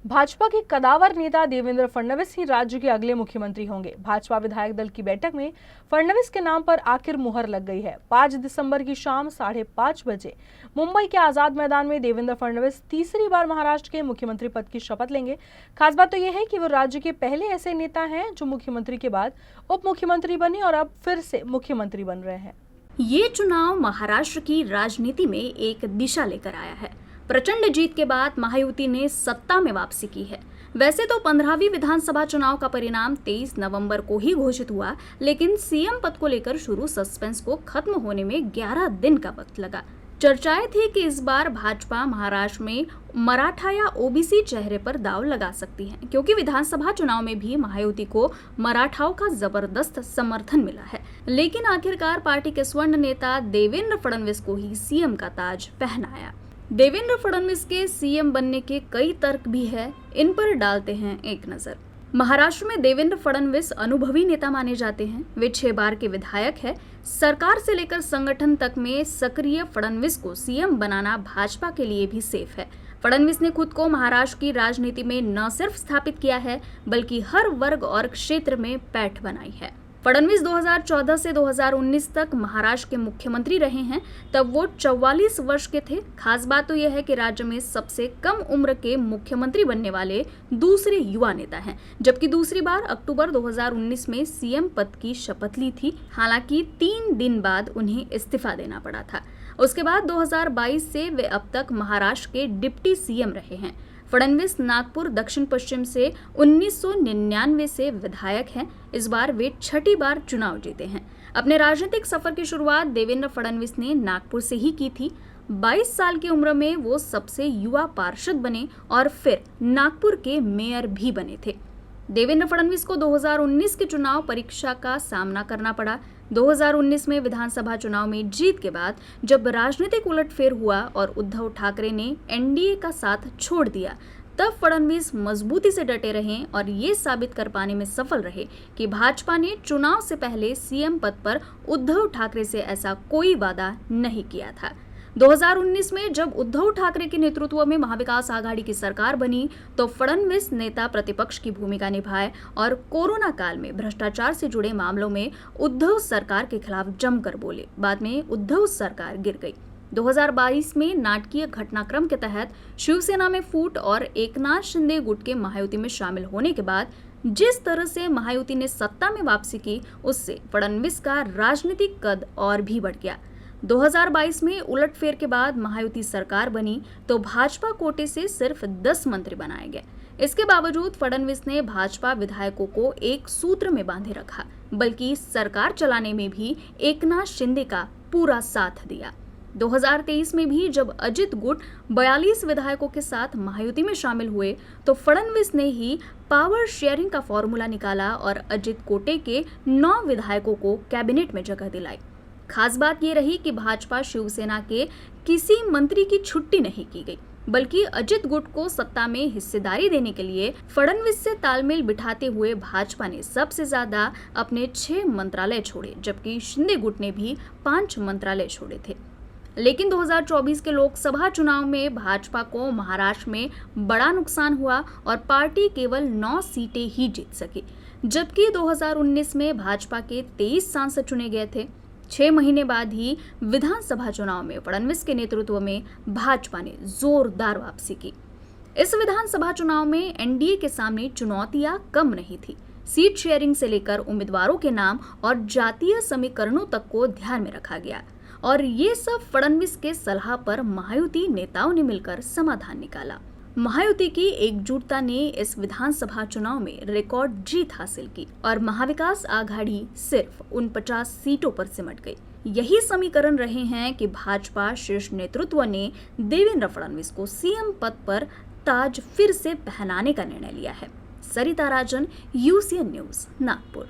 भाजपा के कदावर नेता देवेंद्र फडणवीस ही राज्य के अगले मुख्यमंत्री होंगे। भाजपा विधायक दल की बैठक में फडणवीस के नाम पर आखिर मुहर लग गई है। 5 दिसंबर की शाम 5:30 बजे मुंबई के आजाद मैदान में देवेंद्र फडणवीस तीसरी बार महाराष्ट्र के मुख्यमंत्री पद की शपथ लेंगे। खास बात तो यह है कि वो राज्य के पहले ऐसे नेता हैं जो मुख्यमंत्री के बाद उप मुख्यमंत्री बने और अब फिर से मुख्यमंत्री बन रहे हैं। ये चुनाव महाराष्ट्र की राजनीति में एक दिशा लेकर आया है। प्रचंड जीत के बाद महायुति ने सत्ता में वापसी की है। वैसे तो 15वीं विधानसभा चुनाव का परिणाम 23 नवंबर को ही घोषित हुआ, लेकिन सीएम पद को लेकर शुरू सस्पेंस को खत्म होने में 11 दिन का वक्त लगा। चर्चाएं थी कि इस बार भाजपा महाराष्ट्र में मराठा या ओबीसी चेहरे पर दांव लगा सकती है, क्योंकि विधानसभा चुनाव में भी महायुति को मराठाओं का जबरदस्त समर्थन मिला है। लेकिन आखिरकार पार्टी के स्वर्ण नेता देवेंद्र फडणवीस को ही सीएम का ताज पहनाया। देवेंद्र फडणवीस के सीएम बनने के कई तर्क भी है, इन पर डालते हैं एक नजर। महाराष्ट्र में देवेंद्र फडणवीस अनुभवी नेता माने जाते हैं। वे 6 बार के विधायक हैं। सरकार से लेकर संगठन तक में सक्रिय फडणवीस को सीएम बनाना भाजपा के लिए भी सेफ है। फडणवीस ने खुद को महाराष्ट्र की राजनीति में न सिर्फ स्थापित किया है, बल्कि हर वर्ग और क्षेत्र में पैठ बनाई है। फडणवीस 2014 से 2019 तक महाराष्ट्र के मुख्यमंत्री रहे हैं। तब वो 44 वर्ष के थे। खास बात तो यह है कि राज्य में सबसे कम उम्र के मुख्यमंत्री बनने वाले दूसरे युवा नेता हैं, जबकि दूसरी बार अक्टूबर 2019 में सीएम पद की शपथ ली थी। हालांकि 3 दिन बाद उन्हें इस्तीफा देना पड़ा था। उसके बाद 2022 से वे अब तक महाराष्ट्र के डिप्टी सीएम रहे हैं। फडणवीस नागपुर दक्षिण पश्चिम से 1999 से विधायक हैं। इस बार वे 6ठी बार चुनाव जीते हैं। अपने राजनीतिक सफर की शुरुआत देवेंद्र फडणवीस ने नागपुर से ही की थी। 22 साल की उम्र में वो सबसे युवा पार्षद बने और फिर नागपुर के मेयर भी बने थे। देवेंद्र फडणवीस को 2019 के चुनाव परीक्षा का सामना करना पड़ा। 2019 में विधानसभा चुनाव में जीत के बाद जब राजनीतिक उलटफेर हुआ और उद्धव ठाकरे ने एनडीए का साथ छोड़ दिया, तब फडणवीस मजबूती से डटे रहे और ये साबित कर पाने में सफल रहे कि भाजपा ने चुनाव से पहले सीएम पद पर उद्धव ठाकरे से ऐसा कोई वादा नहीं किया था। 2019 में जब उद्धव ठाकरे के नेतृत्व में महाविकास आघाड़ी की सरकार बनी, तो फडणवीस नेता प्रतिपक्ष की भूमिका निभाए और कोरोना काल में भ्रष्टाचार से जुड़े मामलों में उद्धव सरकार के खिलाफ जमकर बोले। बाद में उद्धव सरकार गिर गई। 2022 में नाटकीय घटनाक्रम के तहत शिवसेना में फूट और एकनाथ शिंदे गुट के महायुति में शामिल होने के बाद जिस तरह से महायुति ने सत्ता में वापसी की, उससे फडणवीस का राजनीतिक कद और भी बढ़ गया। 2022 में उलटफेर के बाद महायुति सरकार बनी तो भाजपा कोटे से सिर्फ 10 मंत्री बनाए गए। इसके बावजूद फडणवीस ने भाजपा विधायकों को एक सूत्र में बांधे रखा, बल्कि सरकार चलाने में भी एकनाथ शिंदे का पूरा साथ दिया। 2023 में भी जब अजित गुट 42 विधायकों के साथ महायुति में शामिल हुए, तो फडणवीस ने ही पावर शेयरिंग का फॉर्मूला निकाला और अजित कोटे के 9 विधायकों को कैबिनेट में जगह दिलाई। खास बात ये रही कि भाजपा शिवसेना के किसी मंत्री की छुट्टी नहीं की गई, बल्कि अजित गुट को सत्ता में हिस्सेदारी देने के लिए फडणवीस से तालमेल बिठाते हुए भाजपा ने सबसे ज्यादा अपने 6 मंत्रालय छोड़े, जबकि शिंदे गुट ने भी 5 मंत्रालय छोड़े थे। लेकिन 2024 के लोकसभा चुनाव में भाजपा को महाराष्ट्र में बड़ा नुकसान हुआ और पार्टी केवल 9 सीटें ही जीत सकी, जबकि 2019 में भाजपा के 23 सांसद चुने गए थे। 6 महीने बाद ही विधानसभा चुनाव में फडणवीस के नेतृत्व में भाजपा ने जोरदार वापसी की। इस विधानसभा चुनाव में एनडीए के सामने चुनौतियां कम नहीं थी। सीट शेयरिंग से लेकर उम्मीदवारों के नाम और जातीय समीकरणों तक को ध्यान में रखा गया, और ये सब फडणवीस के सलाह पर महायुति नेताओं ने मिलकर समाधान निकाला। महायुति की एकजुटता ने इस विधानसभा चुनाव में रिकॉर्ड जीत हासिल की और महाविकास आघाड़ी सिर्फ 49 सीटों पर सिमट गई। यही समीकरण रहे हैं कि भाजपा शीर्ष नेतृत्व ने देवेंद्र फडणवीस को सीएम पद पर ताज फिर से पहनाने का निर्णय लिया है। सरिता राजन, यूसीएन न्यूज, नागपुर।